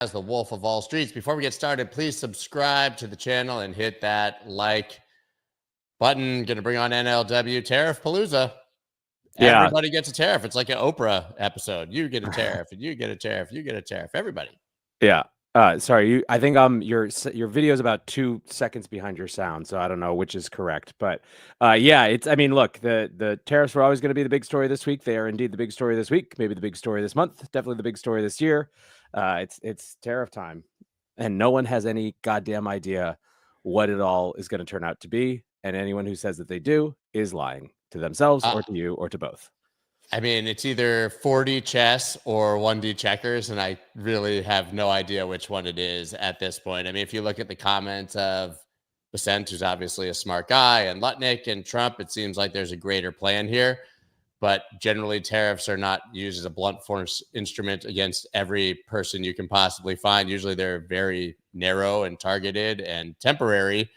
as the Wolf of All Streets. Before we get started, please subscribe to the channel and hit that like button. Going to bring on NLW Tariff Palooza. Yeah. Everybody gets a tariff. It's like an Oprah episode. You get a tariff, and you get a tariff. You get a tariff. Everybody. Yeah. Sorry, I think your video is about 2 seconds behind your sound, so I don't know which is correct. But yeah, I mean, look, the tariffs were always going to be the big story this week. They are indeed the big story this week, maybe the big story this month, definitely the big story this year. It's tariff time, and no one has any goddamn idea what it all is going to turn out to be. And anyone who says that they do is lying to themselves or to you or to both. I mean, it's either 4D chess or 1D checkers, and I really have no idea which one it is at this point. I mean, if you look at the comments of Bessent, who's obviously a smart guy, and Lutnick and Trump, it seems like there's a greater plan here. But generally, tariffs are not used as a blunt force instrument against every person you can possibly find. Usually, they're very narrow and targeted and temporary.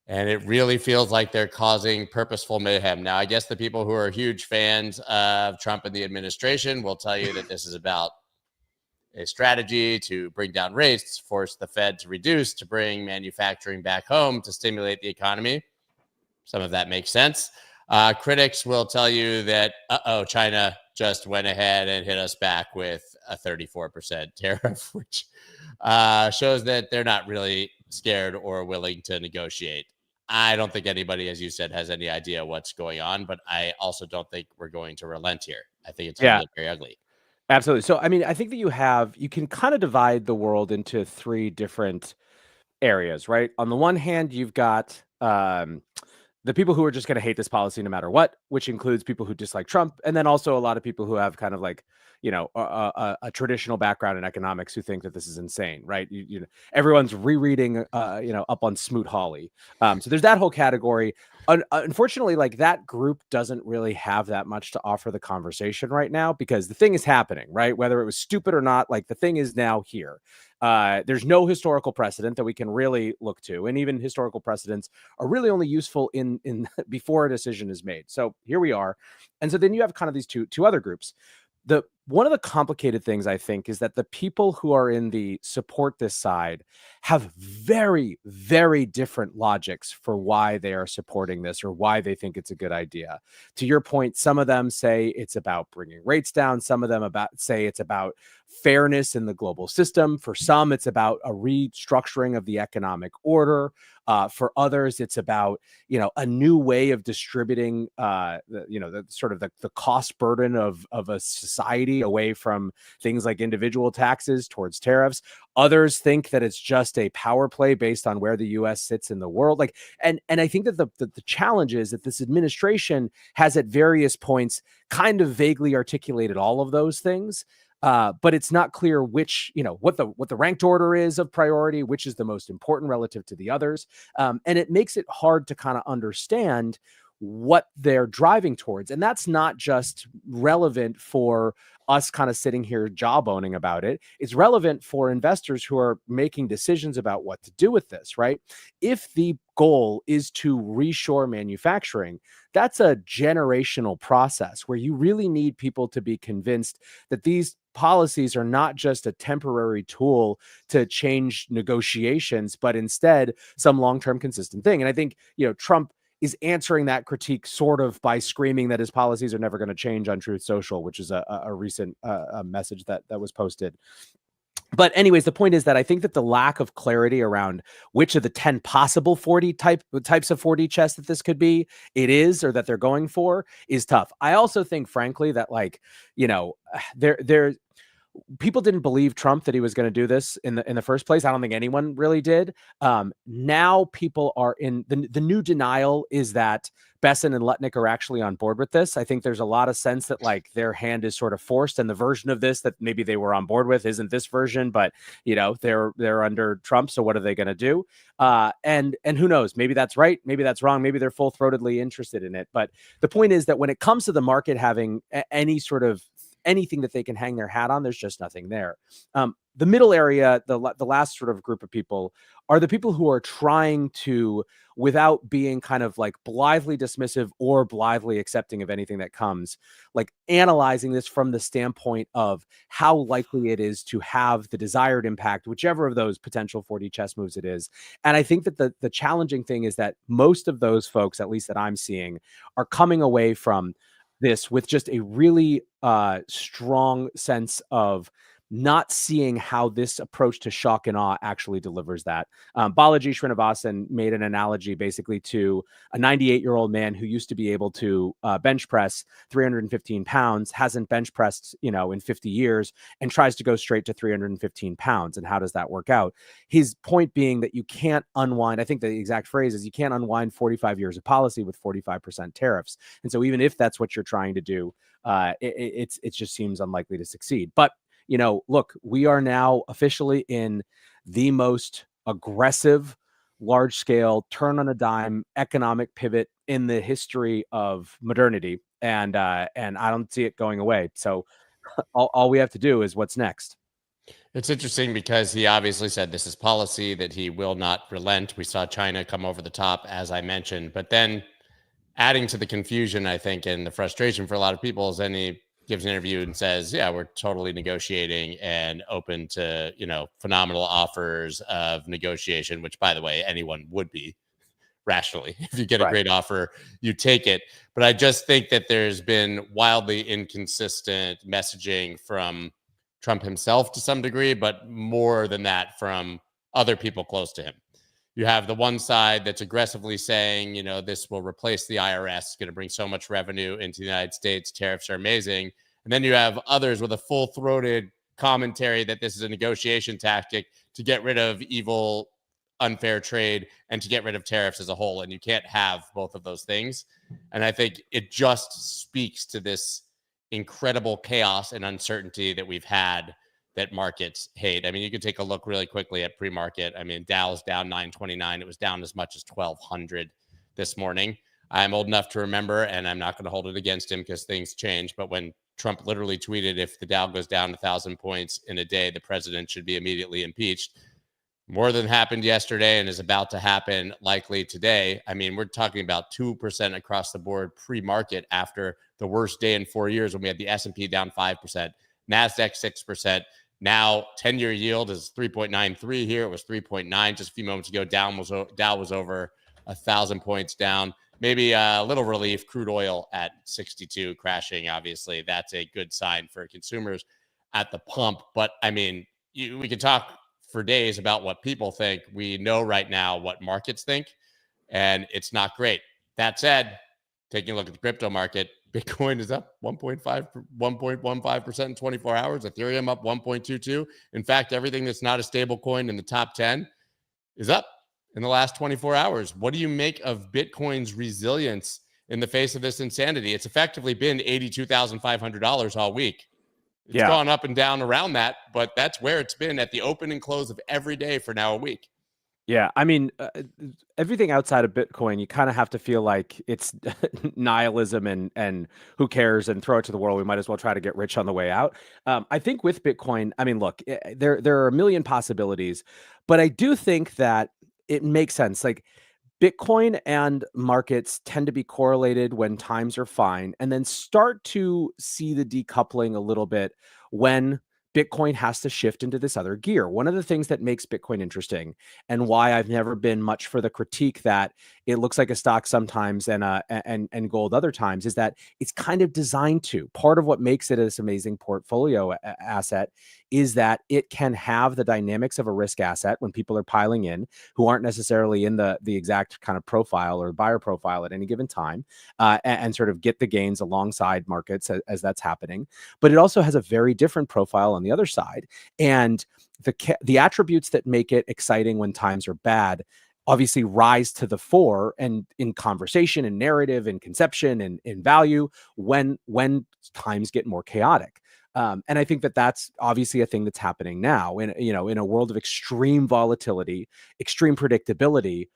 And it really feels like they're causing purposeful mayhem. Now, I guess the people who are huge fans of Trump and the administration will tell you that this is about a strategy to bring down rates, force the Fed to reduce, to bring manufacturing back home, to stimulate the economy. Some of that makes sense. Critics will tell you that, China just went ahead and hit us back with a 34% tariff, which shows that they're not really scared or willing to negotiate. I don't think anybody, as you said, has any idea what's going on, but I also don't think we're going to relent here. I think it's going to get very ugly. Absolutely. So, I mean, I think that you can kind of divide the world into 3 different areas, right? On the one hand, you've got the people who are just going to hate this policy no matter what, which includes people who dislike Trump, and then also a lot of people who have kind of like, a traditional background in economics who think that this is insane, right? Everyone's rereading, up on Smoot-Hawley. So there's that whole category. Unfortunately, like that group doesn't really have that much to offer the conversation right now because the thing is happening, right? Whether it was stupid or not, like the thing is now here. There's no historical precedent that we can really look to, and even historical precedents are really only useful in before a decision is made. So here we are, and so then you have kind of these two other groups. One of the complicated things, I think, is that the people who are in the support this side have very, very different logics for why they are supporting this or why they think it's a good idea. To your point, some of them say it's about bringing rates down. Some of them say it's about fairness in the global system. For some, it's about a restructuring of the economic order. For others, it's about, a new way of distributing, the cost burden of a society away from things like individual taxes towards tariffs. Others think that it's just a power play based on where the U.S. sits in the world. And I think that the challenge is that this administration has at various points kind of vaguely articulated all of those things. But it's not clear which, what the ranked order is of priority, which is the most important relative to the others. And it makes it hard to kind of understand what they're driving towards. And that's not just relevant for us kind of sitting here jawboning about it. It's relevant for investors who are making decisions about what to do with this, right? If the goal is to reshore manufacturing, that's a generational process where you really need people to be convinced that these policies are not just a temporary tool to change negotiations, but instead some long-term consistent thing. And I think, Trump is answering that critique sort of by screaming that his policies are never going to change on Truth Social, which is a recent message that was posted. But anyways, the point is that I think that the lack of clarity around which of the 10 possible types of 4D chess that this could be, or that they're going for, is tough. I also think, frankly, that people didn't believe Trump that he was going to do this in the first place. I don't think anyone really did. Now people are in the new denial is that Bessent and Lutnick are actually on board with this. I think there's a lot of sense that their hand is sort of forced, and the version of this that maybe they were on board with isn't this version, but they're under Trump. So what are they going to do? And who knows? Maybe that's right. Maybe that's wrong. Maybe they're full-throatedly interested in it. But the point is that when it comes to the market having any sort of anything that they can hang their hat on, there's just nothing there. the middle area, the last sort of group of people are the people who are trying to, without being kind of like blithely dismissive or blithely accepting of anything that comes, like analyzing this from the standpoint of how likely it is to have the desired impact, whichever of those potential 4D chess moves it is. And I think that the challenging thing is that most of those folks, at least that I'm seeing, are coming away from this with just a really strong sense of not seeing how this approach to shock and awe actually delivers that. Balaji Srinivasan made an analogy basically to a 98-year-old man who used to be able to bench press 315 pounds, hasn't bench pressed, in 50 years, and tries to go straight to 315 pounds. And how does that work out? His point being that you can't unwind, I think the exact phrase is, you can't unwind 45 years of policy with 45% tariffs. And so even if that's what you're trying to do, it just seems unlikely to succeed. But look, we are now officially in the most aggressive, large scale, turn on a dime economic pivot in the history of modernity. And I don't see it going away. So all we have to do is what's next. It's interesting because he obviously said this is policy, that he will not relent. We saw China come over the top, as I mentioned, but then adding to the confusion, I think, and the frustration for a lot of people is then he gives an interview and says, yeah, we're totally negotiating and open to, phenomenal offers of negotiation, which, by the way, anyone would be rationally. If you get a great offer, you take it. But I just think that there's been wildly inconsistent messaging from Trump himself to some degree, but more than that from other people close to him. You have the one side that's aggressively saying, this will replace the IRS, it's going to bring so much revenue into the United States, tariffs are amazing. And then you have others with a full-throated commentary that this is a negotiation tactic to get rid of evil, unfair trade and to get rid of tariffs as a whole. And you can't have both of those things. And I think it just speaks to this incredible chaos and uncertainty that we've had that markets hate. I mean, you can take a look really quickly at pre-market. I mean, Dow's down 929. It was down as much as 1,200 this morning. I'm old enough to remember, and I'm not going to hold it against him because things change. But when Trump literally tweeted, if the Dow goes down 1,000 points in a day, the president should be immediately impeached. More than happened yesterday and is about to happen likely today. I mean, we're talking about 2% across the board pre-market after the worst day in 4 years when we had the S&P down 5%, NASDAQ 6%. Now, 10-year yield is 3.93 here. It was 3.9 just a few moments ago. Dow was over 1,000 points down. Maybe a little relief. Crude oil at 62 crashing. Obviously, that's a good sign for consumers at the pump. But, I mean, we could talk for days about what people think. We know right now what markets think, and it's not great. That said, taking a look at the crypto market, Bitcoin is up 1.15% in 24 hours. Ethereum up 1.22. In fact, everything that's not a stable coin in the top 10 is up in the last 24 hours. What do you make of Bitcoin's resilience in the face of this insanity? It's effectively been $82,500 all week. It's gone up and down around that, but that's where it's been at the open and close of every day for now a week. Yeah, I mean, everything outside of Bitcoin, you kind of have to feel like it's nihilism and who cares and throw it to the world. We might as well try to get rich on the way out. I think with Bitcoin, I mean, look, there are a million possibilities, but I do think that it makes sense. Like Bitcoin and markets tend to be correlated when times are fine, and then start to see the decoupling a little bit when Bitcoin has to shift into this other gear. One of the things that makes Bitcoin interesting and why I've never been much for the critique that it looks like a stock sometimes and gold other times is that it's kind of designed to. Part of what makes it this amazing portfolio asset is that it can have the dynamics of a risk asset when people are piling in who aren't necessarily in the exact kind of profile or buyer profile at any given time, and sort of get the gains alongside markets as that's happening. But it also has a very different profile on the other side. And the attributes that make it exciting when times are bad obviously rise to the fore and in conversation and narrative and conception and in value when times get more chaotic. And I think that that's obviously a thing that's happening now in a world of extreme volatility, extreme predictability.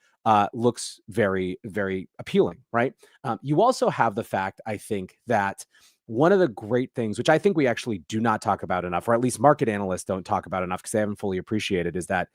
Looks very, very appealing, right? You also have the fact, I think, that one of the great things, which I think we actually do not talk about enough, or at least market analysts don't talk about enough because they haven't fully appreciated, is that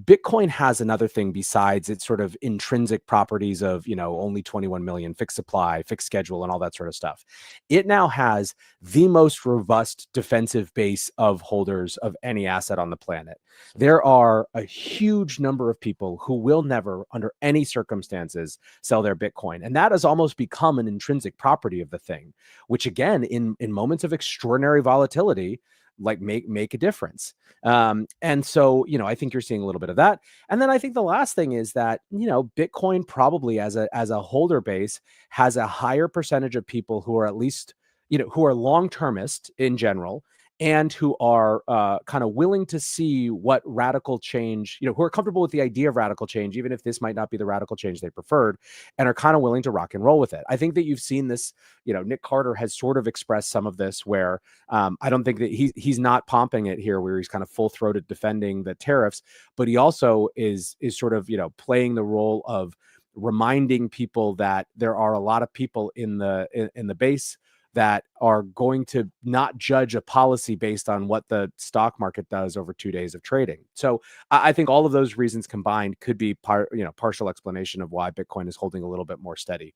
Bitcoin has another thing besides its sort of intrinsic properties of, only 21 million fixed supply, fixed schedule, and all that sort of stuff. It now has the most robust defensive base of holders of any asset on the planet. There are a huge number of people who will never, under any circumstances, sell their Bitcoin. And that has almost become an intrinsic property of the thing, which again, in moments of extraordinary volatility, like make a difference. And so, I think you're seeing a little bit of that. And then I think the last thing is that, Bitcoin probably as a holder base has a higher percentage of people who are at least, who are long-termist in general, and who are kind of willing to see what radical change, who are comfortable with the idea of radical change, even if this might not be the radical change they preferred, and are kind of willing to rock and roll with it. I think that you've seen this, Nick Carter has sort of expressed some of this where I don't think that he's not pumping it here, where he's kind of full-throated defending the tariffs, but he also is sort of, playing the role of reminding people that there are a lot of people in the base that are going to not judge a policy based on what the stock market does over 2 days of trading. So I think all of those reasons combined could be partial explanation of why Bitcoin is holding a little bit more steady.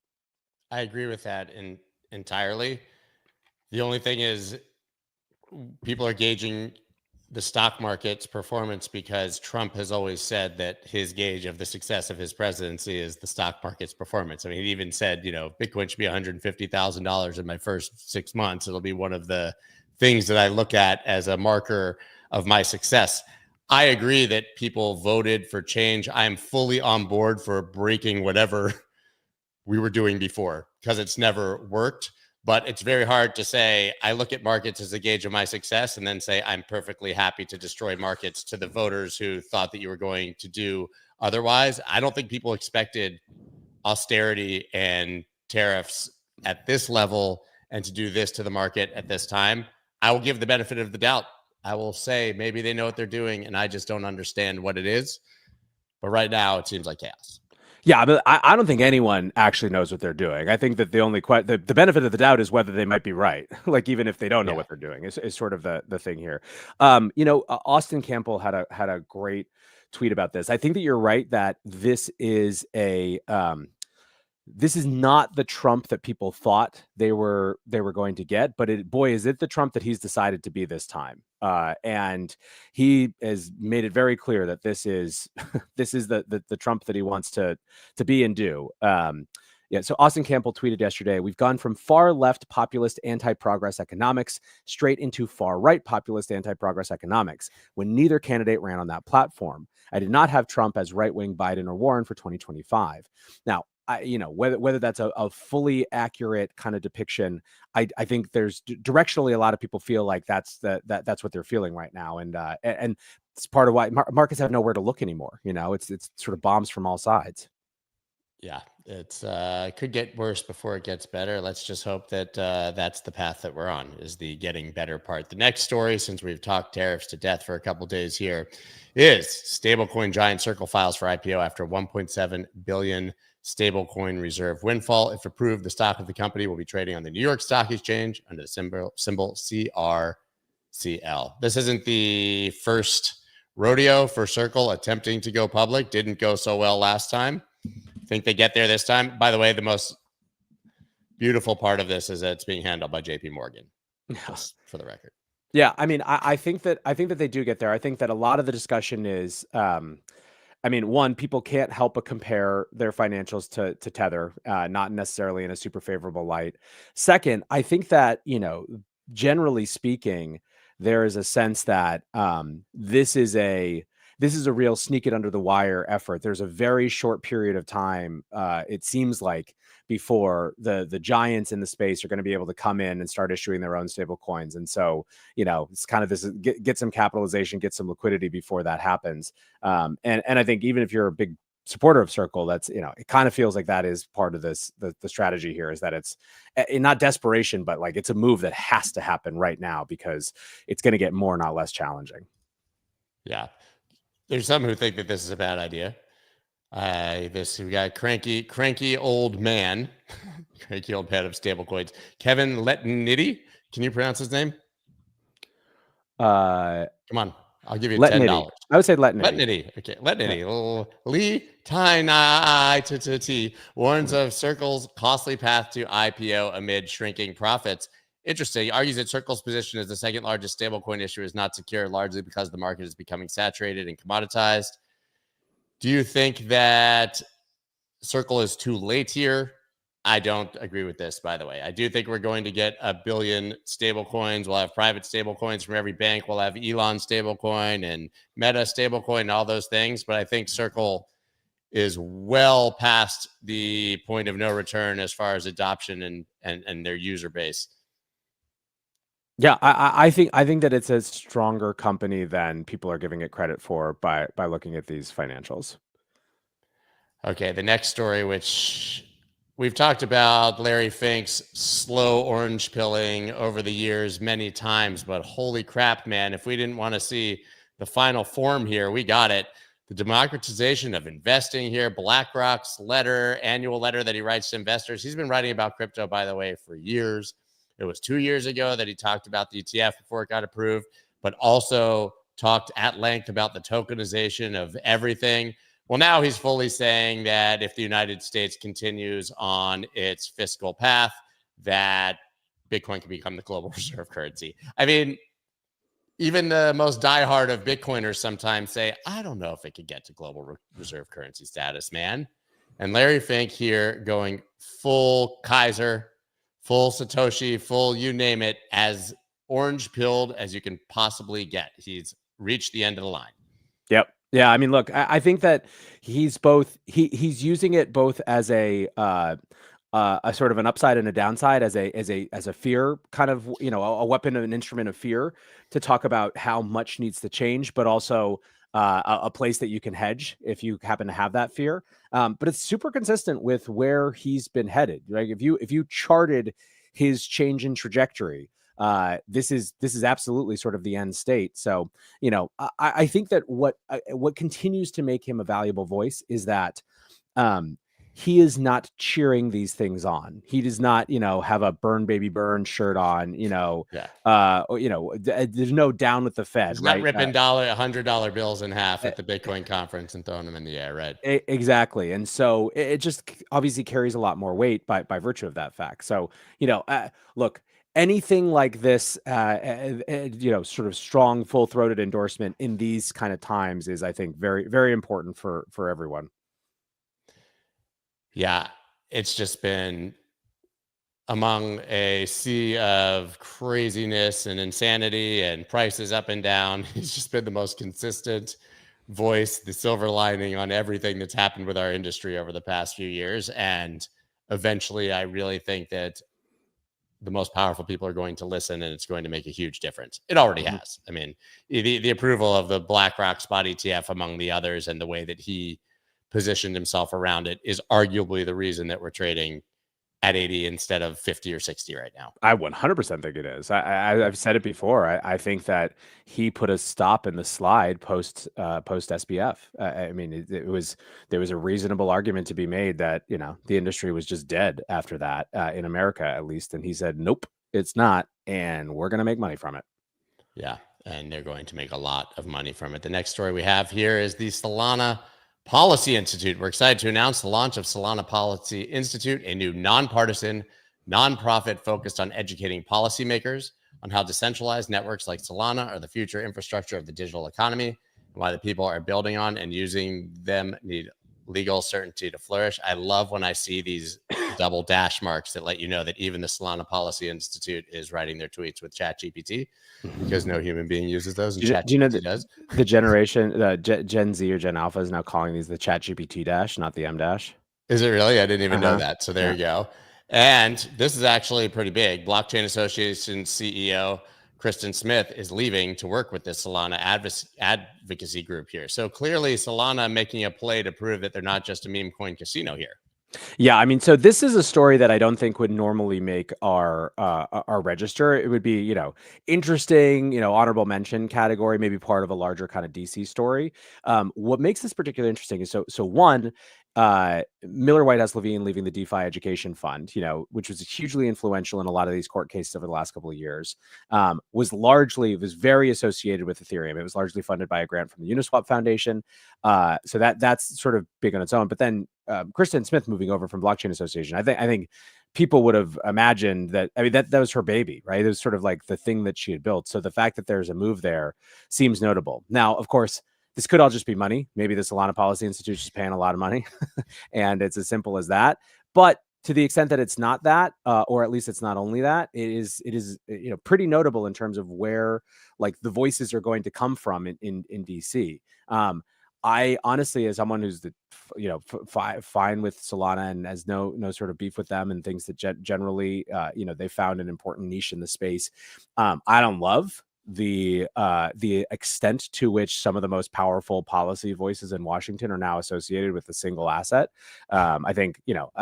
I agree with that entirely. The only thing is, people are gauging the stock market's performance because Trump has always said that his gauge of the success of his presidency is the stock market's performance. I mean, he even said, Bitcoin should be $150,000 in my first 6 months. It'll be one of the things that I look at as a marker of my success. I agree that people voted for change. I am fully on board for breaking whatever we were doing before because it's never worked. But it's very hard to say, I look at markets as a gauge of my success and then say, I'm perfectly happy to destroy markets to the voters who thought that you were going to do otherwise. I don't think people expected austerity and tariffs at this level and to do this to the market at this time. I will give the benefit of the doubt. I will say maybe they know what they're doing and I just don't understand what it is. But right now it seems like chaos. Yeah, but I don't think anyone actually knows what they're doing. I think that the only the benefit of the doubt is whether they might be right. Like even if they don't know what they're doing, is sort of the thing here. Austin Campbell had a great tweet about this. I think that you're right that this is this is not the Trump that people thought they were going to get, but is it the Trump that he's decided to be this time. And he has made it very clear that this is the Trump that he wants to be and do. So Austin Campbell tweeted yesterday, we've gone from far left populist anti-progress economics straight into far right populist anti-progress economics when neither candidate ran on that platform. I did not have Trump as right-wing Biden or Warren for 2025. Now, whether that's a fully accurate kind of depiction, I think there's directionally a lot of people feel like that's what they're feeling right now, and it's part of why markets have nowhere to look anymore. It's sort of bombs from all sides. Yeah, it's could get worse before it gets better. Let's just hope that that's the path that we're on, is the getting better part. The next story, since we've talked tariffs to death for a couple days here, is stablecoin giant Circle files for IPO after 1.7 billion stablecoin reserve windfall. If approved, the stock of the company will be trading on the New York Stock Exchange under the symbol CRCL. This isn't the first rodeo for Circle attempting to go public. Didn't go so well last time. Think they get there this time. By the way, the most beautiful part of this is that it's being handled by JP Morgan, just for the record. Yeah, I mean, I think that they do get there. I think that a lot of the discussion is one, people can't help but compare their financials to Tether, not necessarily in a super favorable light. Second, I think that, generally speaking, there is a sense that this is a real sneak it under the wire effort. There's a very short period of time, it seems like, before the giants in the space are going to be able to come in and start issuing their own stable coins. And so, it's kind of this, get some capitalization, get some liquidity before that happens. And I think even if you're a big supporter of Circle, that's, it kind of feels like that is part of this, the strategy here is that it's not desperation, but like it's a move that has to happen right now because it's going to get more, not less challenging. Yeah. There's some who think that this is a bad idea. We got cranky old man, cranky old man of stablecoins, Kevin Letnitty. Can you pronounce his name? Uh, Come on, I'll give you Letnitty. $10. I would say Letnitty. Letnitty. Okay, Letnitty. Lee Tai warns of Circle's costly path to IPO amid shrinking profits. Interesting. He argues that Circle's position as the second largest stablecoin issuer is not secure, largely because the market is becoming saturated and commoditized. Do you think that Circle is too late here? I don't agree with this, by the way. I do think we're going to get 1 billion stable coins. We'll have private stable coins from every bank. We'll have Elon stablecoin and Meta stablecoin and all those things. But I think Circle is well past the point of no return as far as adoption and their user base. Yeah, I think that it's a stronger company than people are giving it credit for by looking at these financials. Okay, the next story, which we've talked about Larry Fink's slow orange pilling over the years many times, but holy crap, man, if we didn't want to see the final form here, we got it. The democratization of investing here, BlackRock's annual letter that he writes to investors. He's been writing about crypto, by the way, for years. It was 2 years ago that he talked about the ETF before it got approved, but also talked at length about the tokenization of everything. Well, now he's fully saying that if the United States continues on its fiscal path, that Bitcoin can become the global reserve currency. I mean, even the most diehard of Bitcoiners sometimes say, I don't know if it could get to global reserve currency status, man. And Larry Fink here going full Kaiser, full Satoshi, full you name it, as orange pilled as you can possibly get. He's reached the end of the line. Yep. Yeah. I mean, look, I think that he's he's using it both as a sort of an upside and a downside, as a fear kind of, a weapon and an instrument of fear to talk about how much needs to change, but also a place that you can hedge if you happen to have that fear. But it's super consistent with where he's been headed. Right? If you charted his change in trajectory, this is absolutely sort of the end state. So, I think that what continues to make him a valuable voice is that he is not cheering these things on. He does not, have a burn baby burn shirt on, there's no down with the Fed. He's not ripping $100 bills in half at the Bitcoin conference and throwing them in the air, right? Exactly. And so it just obviously carries a lot more weight by virtue of that fact. So, look, anything like this, sort of strong, full-throated endorsement in these kind of times is, I think, very, very important for everyone. Yeah, it's just been among a sea of craziness and insanity and prices up and down. He's just been the most consistent voice, the silver lining on everything that's happened with our industry over the past few years. And eventually, I really think that the most powerful people are going to listen, and it's going to make a huge difference. It already has. I mean, the approval of the BlackRock spot ETF, among the others, and the way that he positioned himself around it is arguably the reason that we're trading at 80 instead of 50 or 60 right now. I 100% think it is. I've said it before. I think that he put a stop in the slide post SBF. I mean, there was a reasonable argument to be made that, the industry was just dead after that, in America, at least. And he said, nope, it's not. And we're going to make money from it. Yeah. And they're going to make a lot of money from it. The next story we have here is the Solana Policy Institute. We're excited to announce the launch of Solana Policy Institute, a new nonpartisan nonprofit focused on educating policymakers on how decentralized networks like Solana are the future infrastructure of the digital economy, and why the people are building on and using them need legal certainty to flourish. I love when I see these double dash marks that let you know that even the Solana Policy Institute is writing their tweets with ChatGPT, because no human being uses those. And do you know that does. The generation, Gen Z or Gen Alpha is now calling these the ChatGPT dash, not the M dash. Is it really? I didn't even know that. So there you go. And this is actually pretty big. Blockchain Association CEO Kristen Smith is leaving to work with this Solana advocacy group here. So clearly Solana making a play to prove that they're not just a meme coin casino here. Yeah, I mean, so this is a story that I don't think would normally make our register. It would be, interesting, honorable mention category, maybe part of a larger kind of DC story. What makes this particularly interesting is so one, Miller Whitehouse Levine leaving the DeFi Education Fund, which was hugely influential in a lot of these court cases over the last couple of years, was very associated with Ethereum. It was largely funded by a grant from the Uniswap Foundation. So that's sort of big on its own. But then Kristen Smith moving over from Blockchain Association, I think people would have imagined that. I mean, that was her baby, right? It was sort of like the thing that she had built. So the fact that there's a move there seems notable. Now, of course, this could all just be money. Maybe the Solana Policy Institute is paying a lot of money, and it's as simple as that. But to the extent that it's not that, or at least it's not only that, it is pretty notable in terms of where like the voices are going to come from in DC. I honestly, as someone who's fine with Solana and has no sort of beef with them and things that generally they found an important niche in the space. I don't love the extent to which some of the most powerful policy voices in Washington are now associated with a single asset. I think,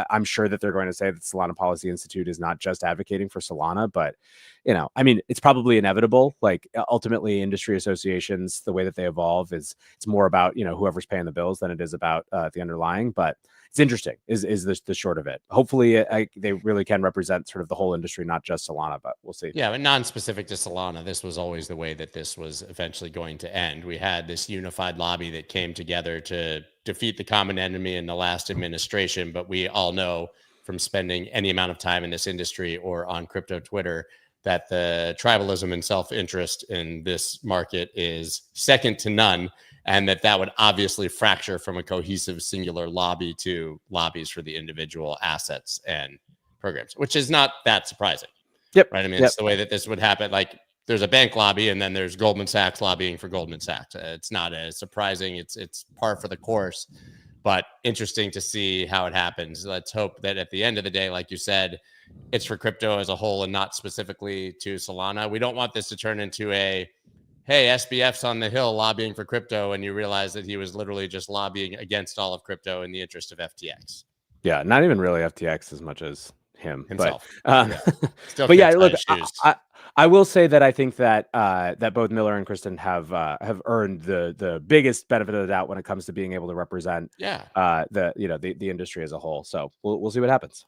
I'm sure that they're going to say that Solana Policy Institute is not just advocating for Solana, but, I mean, it's probably inevitable. Like ultimately industry associations, the way that they evolve it's more about, whoever's paying the bills than it is about the underlying, but it's interesting is the short of it. Hopefully they really can represent sort of the whole industry, not just Solana, but we'll see. Yeah, but non-specific to Solana, this was always the way that this was eventually going to end. We had this unified lobby that came together to defeat the common enemy in the last administration. But we all know from spending any amount of time in this industry or on crypto Twitter that the tribalism and self-interest in this market is second to none, and that would obviously fracture from a cohesive singular lobby to lobbies for the individual assets and programs, which is not that surprising. Yep. Right. I mean, it's the way that this would happen. Like there's a bank lobby and then there's Goldman Sachs lobbying for Goldman Sachs. It's not as surprising. It's par for the course, but interesting to see how it happens. Let's hope that at the end of the day, like you said, it's for crypto as a whole and not specifically to Solana. We don't want this to turn into hey, SBF's on the Hill lobbying for crypto, and you realize that he was literally just lobbying against all of crypto in the interest of FTX. Yeah, not even really FTX as much as himself. But yeah, look, I will say that I think that that both Miller and Kristen have earned the biggest benefit of the doubt when it comes to being able to represent the industry as a whole. So we'll see what happens.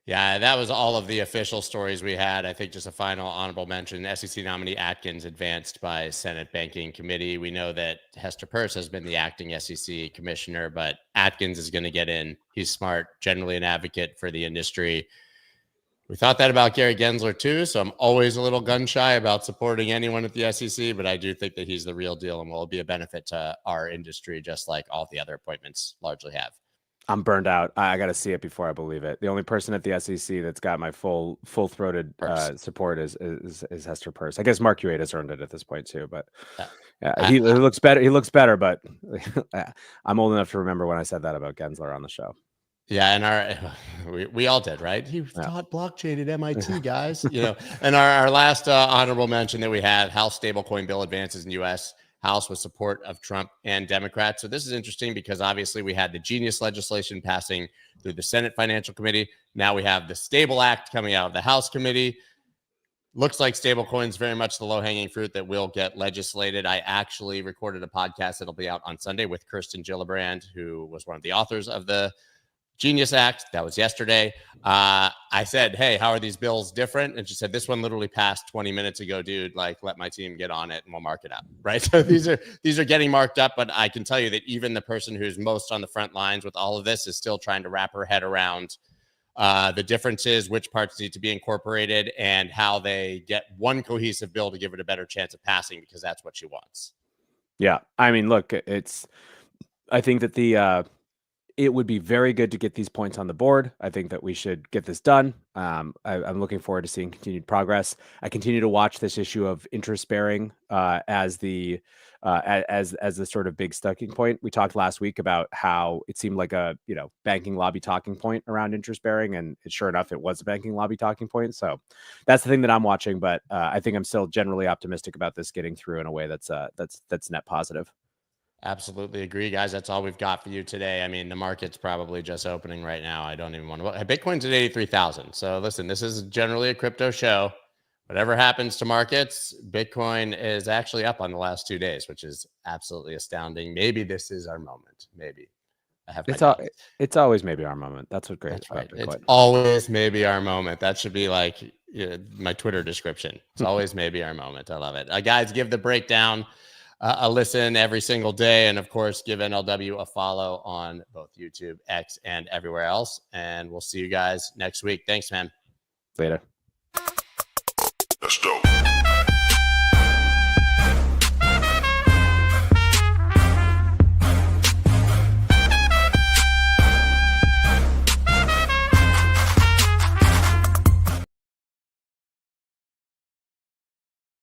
Yeah, that was all of the official stories we had. I think just a final honorable mention, SEC nominee Atkins advanced by Senate Banking Committee. We know that Hester Peirce has been the acting SEC commissioner, but Atkins is going to get in. He's smart, generally an advocate for the industry. We thought that about Gary Gensler too, so I'm always a little gun shy about supporting anyone at the SEC, but I do think that he's the real deal and will be a benefit to our industry, just like all the other appointments largely have. I'm burned out. I got to see it before I believe it. The only person at the SEC that's got my full-throated support is Hester Peirce. I guess Mark Ueda has earned it at this point too, but he looks better. He looks better, but I'm old enough to remember when I said that about Gensler on the show. Yeah, and we all did, right? He taught blockchain at MIT, guys. And our last honorable mention that we had: House stablecoin bill advances in U.S. House with support of Trump and Democrats. So this is interesting because obviously we had the Genius legislation passing through the Senate Financial Committee. Now we have the Stable Act coming out of the House Committee. Looks like stablecoins very much the low-hanging fruit that will get legislated. I actually recorded a podcast that'll be out on Sunday with Kirsten Gillibrand, who was one of the authors of the Genius Act. That was yesterday. I said, hey, how are these bills different? And she said, this one literally passed 20 minutes ago, dude. Like, let my team get on it and we'll mark it up. Right. So these are getting marked up. But I can tell you that even the person who's most on the front lines with all of this is still trying to wrap her head around the differences, which parts need to be incorporated, and how they get one cohesive bill to give it a better chance of passing, because that's what she wants. Yeah. I mean, look, I think that it would be very good to get these points on the board. I think that we should get this done. I'm looking forward to seeing continued progress. I continue to watch this issue of interest bearing as the sort of big sticking point. We talked last week about how it seemed like a banking lobby talking point around interest bearing, and sure enough, it was a banking lobby talking point. So that's the thing that I'm watching. But I think I'm still generally optimistic about this getting through in a way that's net positive. Absolutely agree, guys. That's all we've got for you today. I mean, the market's probably just opening right now. I don't even want to. Bitcoin's at 83,000. So listen, this is generally a crypto show. Whatever happens to markets, Bitcoin is actually up on the last 2 days, which is absolutely astounding. Maybe this is our moment. Maybe. I have my doubts. It's always maybe our moment. That's what great That's about right. Bitcoin. It's always maybe our moment. That should be like my Twitter description. It's always maybe our moment. I love it. Guys, give the breakdown a listen every single day. And of course, give NLW a follow on both YouTube, X, and everywhere else. And we'll see you guys next week. Thanks, man. Later. Let's go.